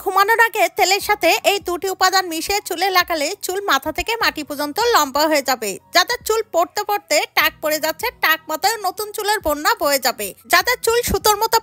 ঘুমানোর আগে তেলের সাথে এই দুটি উপাদান মিশিয়ে চুলে লাগালে চুল মাথা থেকে মাটি পর্যন্ত লম্বা হয়ে যাবে। যাদের চুল পড়তে পড়তে টাক পড়ে যাচ্ছে, টাক মাথায় নতুন চুলের বন্যা বয়ে যাবে। যাদের চুল সুতোর মতো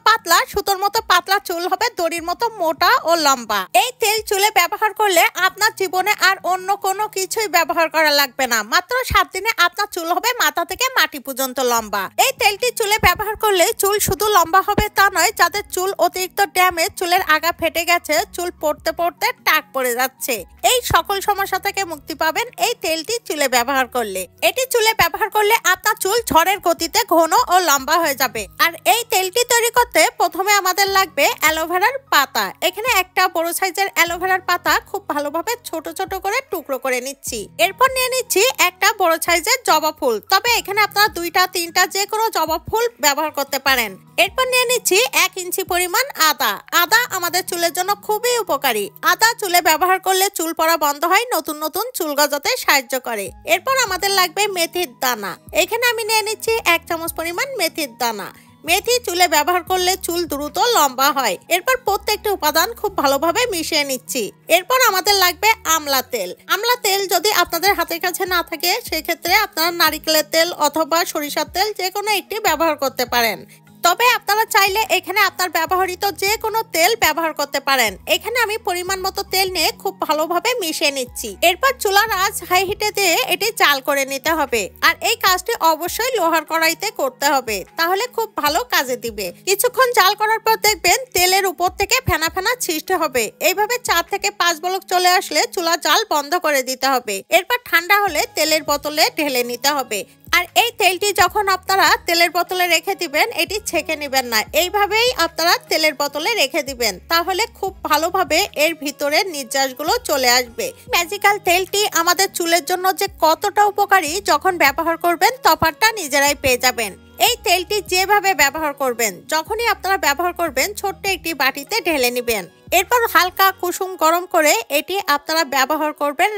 পাতলা চুল হবে দড়ির মতো মোটা ও লম্বা। এই তেল চুলে ব্যবহার করলে আপনার জীবনে আর অন্য কোনো কিছুই ব্যবহার করা লাগবে না। মাত্র 7 দিনে আপনার চুল হবে মাথা থেকে মাটি পর্যন্ত লম্বা। এই তেলটি চুলে ব্যবহার করলে চুল শুধু লম্বা হবে তা নয়, যাদের চুল অতিরিক্ত ড্যামেজ, চুলের আগা ফেটে গেছে, চুল পড়তে পড়তে টাক পড়ে যাচ্ছে, এই সকল সমস্যা থেকে মুক্তি পাবেন এই তেলটি চুলে ব্যবহার করলে। এটি চুলে ব্যবহার করলে আপনার চুল ঝড়ের গতিতে ঘন ও লম্বা হয়ে যাবে। আর এই তেলটি তৈরি করতে প্রথমে আমাদের লাগবে অ্যালোভেরার পাতা। এখানে একটা বড় সাইজের অ্যালোভেরার পাতা খুব ভালোভাবে ছোট ছোট করে টুকরো করে নিচ্ছি। এরপর নিয়ে নিচ্ছি একটা বড় সাইজের জবা ফুল, তবে এখানে আপনারা 2টা 3টা যে কোনো জবা ফুল ব্যবহার করতে পারেন। এরপর নিয়ে নিচ্ছি 1 ইঞ্চি পরিমাণ আদা। আদা আমাদের চুলের জন্য খুবই উপকারী। আদা চুলে ব্যবহার করলে চুল পড়া বন্ধ হয়, নতুন নতুন চুল গজাতে সাহায্য করে। এরপর আমাদের লাগবে মেথির দানা। এখানে আমি নিয়ে নিচ্ছি 1 চামচ পরিমাণ মেথির দানা। মেথি চুলে ব্যবহার করলে চুল দ্রুত লম্বা হয়। এরপর প্রত্যেকটা উপাদান খুব ভালোভাবে মিশিয়ে নিচ্ছি। এরপর আমাদের লাগবে আমলা তেল। আমলা তেল যদি আপনাদের হাতের কাছে না থাকে, সেক্ষেত্রে আপনারা নারিকেলের তেল অথবা সরিষার তেল যে কোনো একটি ব্যবহার করতে পারেন। তবে আপনারা চাইলে এখানে আপনার ব্যবহৃত যে কোনো তেল ব্যবহার করতে পারেন। এখানে আমি পরিমাণ মতো তেল নিয়ে খুব ভালোভাবে মিশিয়ে নিচ্ছি। এরপর চুলার আঁচ হাই হিটে দিয়ে এটি জাল করে নিতে হবে। আর এই কাজটি অবশ্যই লোহার কড়াইতে করতে হবে, তাহলে খুব ভালো কাজে দিবে। কিছুক্ষণ জাল করার পর দেখবেন তেলের উপর থেকে ফেনা ফেনা সৃষ্টি হবে। এইভাবে 4 থেকে 5 বলক চলে আসলে চুলার জাল বন্ধ করে দিতে হবে। এরপর ঠান্ডা হলে তেলের বোতলে ঢেলে নিতে হবে। আর এই তেলটি যখন আপনারা তেলের বোতলে রেখে দিবেন, এটি ছেঁকে নেবেন না, এইভাবেই আপনারা তেলের বোতলে রেখে দিবেন, তাহলে খুব ভালোভাবে এর ভিতরে নির্যাসগুলো চলে আসবে। ম্যাজিক্যাল তেলটি আমাদের চুলের জন্য যে কতটা উপকারী, যখন ব্যবহার করবেন তফাৎটা নিজেরাই পেয়ে যাবেন। এই তেলটি যেভাবে ব্যবহার করবেন, যখনই আপনারা ব্যবহার করবেন ছোট্ট একটি বাটিতে ঢেলে নেবেন। এরপর হালকা কুসুম গরম করে এটি আপনারা ব্যবহার করবেন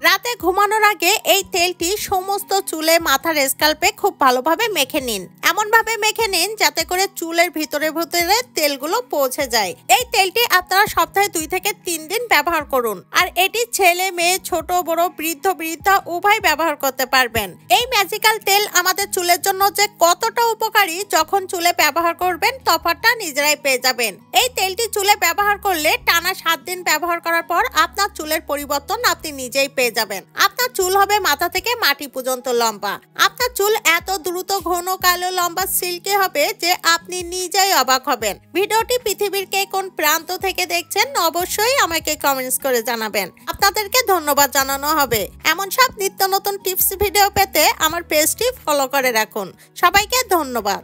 রাতে ঘুমানোর আগে এই তেলটি সমস্ত চুলে, মাথার স্ক্যাল্পে খুব ভালোভাবে মেখে নিন। এমন ভাবে মেখে নিন যাতে করে চুলের ভিতরে ভিতরে তেলগুলো পৌঁছে যায়। এই তেলটি আপনারা সপ্তাহে 2 থেকে 3 দিন ব্যবহার করুন। আর এটি ছেলে মেয়ে, ছোট বড়, বৃদ্ধ বৃদ্ধা উভয় ব্যবহার করতে পারবেন। এই ম্যাজিক্যাল তেল আমাদের চুলের জন্য যে কতটা উপকারী, যখন চুলে ব্যবহার করবেন তফাৎটা নিজেরাই পেয়ে যাবেন। এই তেলটি চুলে ব্যবহার করলে টানা 7 দিন ব্যবহার করার পর আপনার চুলের পরিবর্তন আপনি নিজেই পেয়ে যাবেন। আপনার চুল হবে মাথা থেকে মাটি পর্যন্ত লম্বা। আপনার চুল এত দ্রুত ঘন, কালো, লম্বা, সিল্কি হবে যে আপনি নিজেই অবাক হবেন। ভিডিওটি পৃথিবীর কে কোন প্রান্ত থেকে দেখছেন অবশ্যই আমাকে কমেন্টস করে জানাবেন। আপনাদেরকে ধন্যবাদ জানানো হবে। এমন সব নিত্য নতুন টিপস ভিডিও পেতে আমার পেজটি ফলো করে রাখুন। সবাইকে ধন্যবাদ।